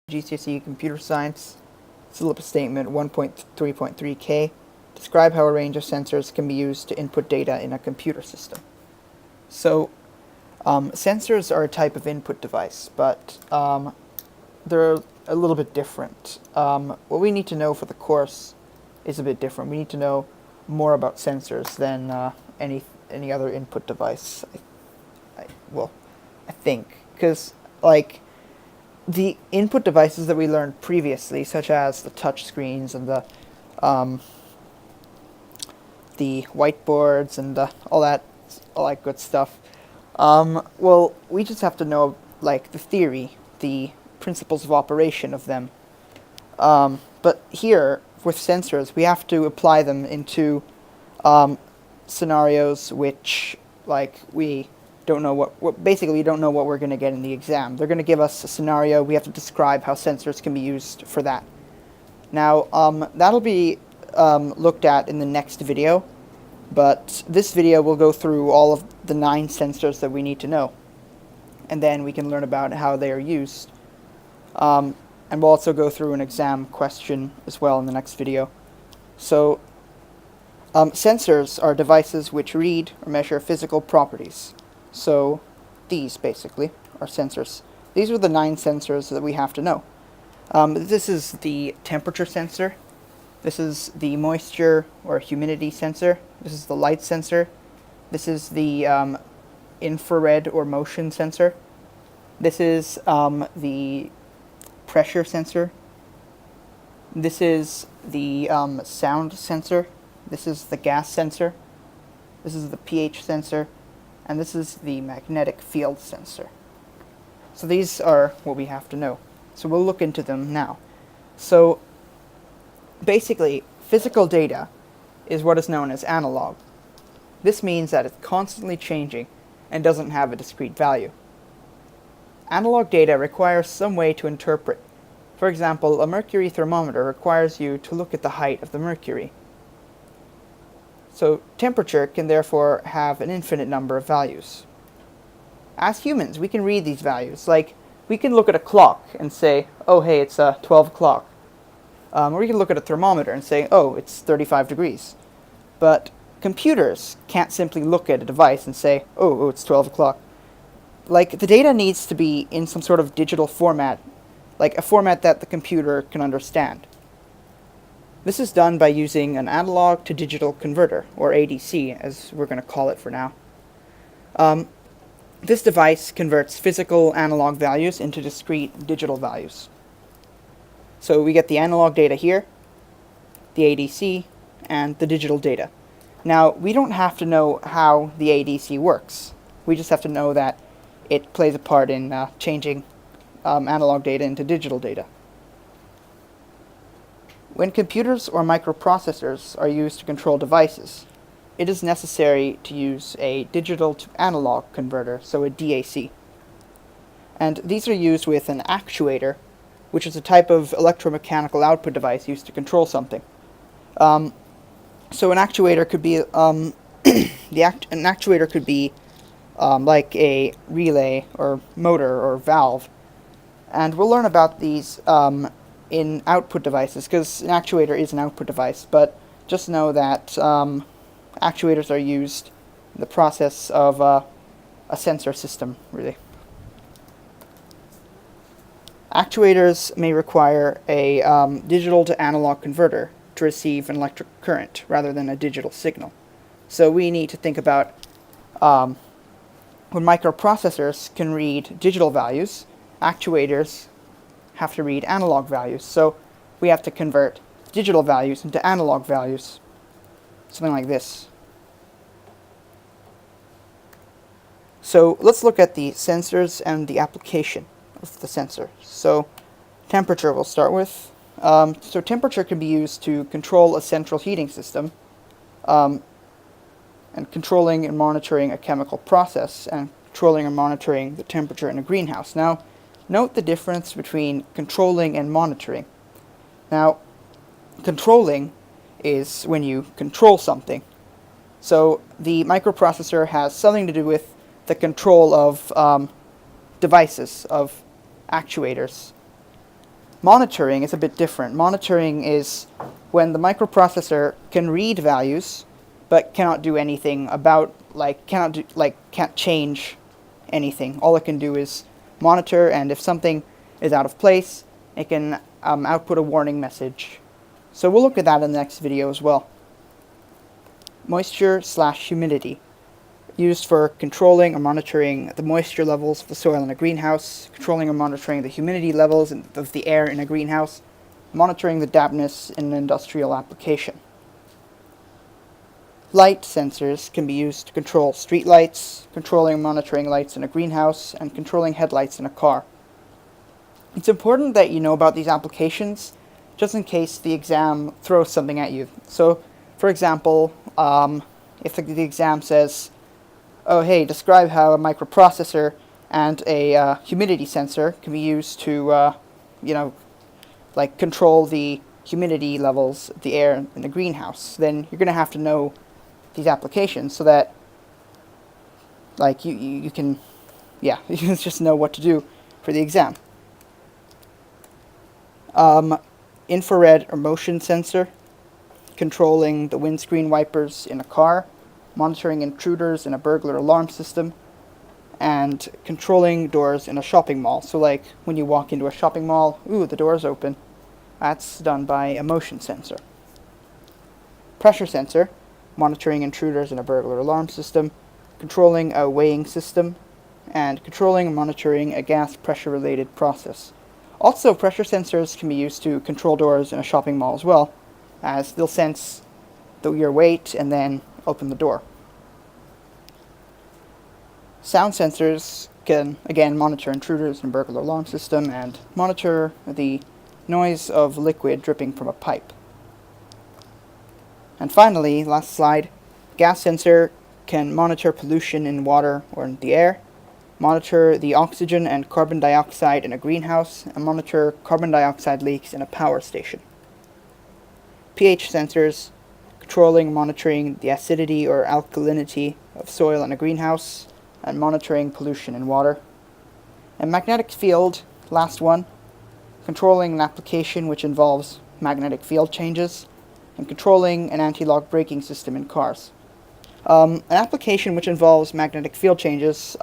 IGCSE Computer Science Syllabus Statement 1.3.3K. Describe how a range of sensors can be used to input data in a computer system. So, sensors are a type of input device, but they're a little bit different. What we need to know for the course is a bit different. We need to know more about sensors than any other input device. I think, because the input devices that we learned previously, such as the touch screens and the whiteboards and all that good stuff. Well, we just have to know the theory, the principles of operation of them. But here with sensors, we have to apply them into scenarios which we don't know what basically we don't know what we're going to get in the exam. They're going to give us a scenario. We have to describe how sensors can be used for that. Now, that'll be looked at in the next video, but this video will go through all of the 9 sensors that we need to know, and then we can learn about how they are used. And we'll also go through an exam question as well in the next video. So, sensors are devices which read or measure physical properties. So, these basically are sensors. These are the 9 sensors that we have to know. This is the temperature sensor. This is the moisture or humidity sensor. This is the light sensor. This is the infrared or motion sensor. This is the pressure sensor. This is the sound sensor. This is the gas sensor. This is the pH sensor. And this is the magnetic field sensor. So these are what we have to know. So we'll look into them now. So basically, physical data is what is known as analog. This means that it's constantly changing and doesn't have a discrete value. Analog data requires some way to interpret. For example, a mercury thermometer requires you to look at the height of the mercury. So temperature can therefore have an infinite number of values. As humans, we can read these values. We can look at a clock and say, oh hey, it's 12 o'clock. Or we can look at a thermometer and say, oh, it's 35 degrees. But computers can't simply look at a device and say, oh, it's 12 o'clock. The data needs to be in some sort of digital format, a format that the computer can understand. This is done by using an analog to digital converter, or ADC, as we're going to call it for now. This device converts physical analog values into discrete digital values. So we get the analog data here, the ADC, and the digital data. Now, we don't have to know how the ADC works. We just have to know that it plays a part in changing analog data into digital data. When computers or microprocessors are used to control devices, it is necessary to use a digital to analog converter, so a DAC. And these are used with an actuator, which is a type of electromechanical output device used to control something. So an actuator could be an actuator could be like a relay or motor or valve, and we'll learn about these in output devices, because an actuator is an output device, but just know that actuators are used in the process of a sensor system, really. Actuators may require a digital to analog converter to receive an electric current rather than a digital signal. So we need to think about when microprocessors can read digital values, actuators have to read analog values. So we have to convert digital values into analog values. Something like this. So let's look at the sensors and the application of the sensor. So temperature we'll start with. So temperature can be used to control a central heating system, and controlling and monitoring a chemical process, and controlling and monitoring the temperature in a greenhouse. Now, note the difference between controlling and monitoring. Now, controlling is when you control something. So the microprocessor has something to do with the control of devices, of actuators. Monitoring is a bit different. Monitoring is when the microprocessor can read values, but cannot do anything about, can't change anything. All it can do is monitor, and if something is out of place, it can output a warning message. So we'll look at that in the next video as well. Moisture/humidity, used for controlling or monitoring the moisture levels of the soil in a greenhouse, controlling or monitoring the humidity levels of the air in a greenhouse, monitoring the dampness in an industrial application. Light sensors can be used to control street lights, controlling or monitoring lights in a greenhouse, and controlling headlights in a car. It's important that you know about these applications, just in case the exam throws something at you. So, for example, if the exam says, oh hey, describe how a microprocessor and a humidity sensor can be used to, control the humidity levels of the air in the greenhouse, then you're going to have to know these applications so that, you can, you can just know what to do for the exam. Infrared or motion sensor, controlling the windscreen wipers in a car, monitoring intruders in a burglar alarm system, and controlling doors in a shopping mall. So when you walk into a shopping mall, ooh, the door's open. That's done by a motion sensor. Pressure sensor, monitoring intruders in a burglar alarm system, controlling a weighing system, and controlling and monitoring a gas pressure related process. Also, pressure sensors can be used to control doors in a shopping mall as well, as they'll sense your weight and then open the door. Sound sensors can, again, monitor intruders in a burglar alarm system and monitor the noise of liquid dripping from a pipe. And finally, last slide, gas sensor can monitor pollution in water or in the air, monitor the oxygen and carbon dioxide in a greenhouse, and monitor carbon dioxide leaks in a power station. pH sensors, controlling and monitoring the acidity or alkalinity of soil in a greenhouse, and monitoring pollution in water. And magnetic field, last one, controlling an application which involves magnetic field changes, and controlling an anti-lock braking system in cars. An application which involves magnetic field changes,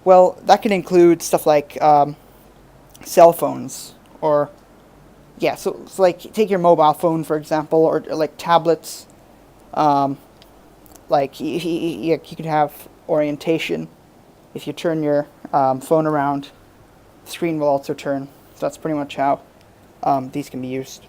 well, that can include stuff like cell phones, or so take your mobile phone, for example, or tablets. You could have orientation. If you turn your phone around, the screen will also turn. So that's pretty much how these can be used.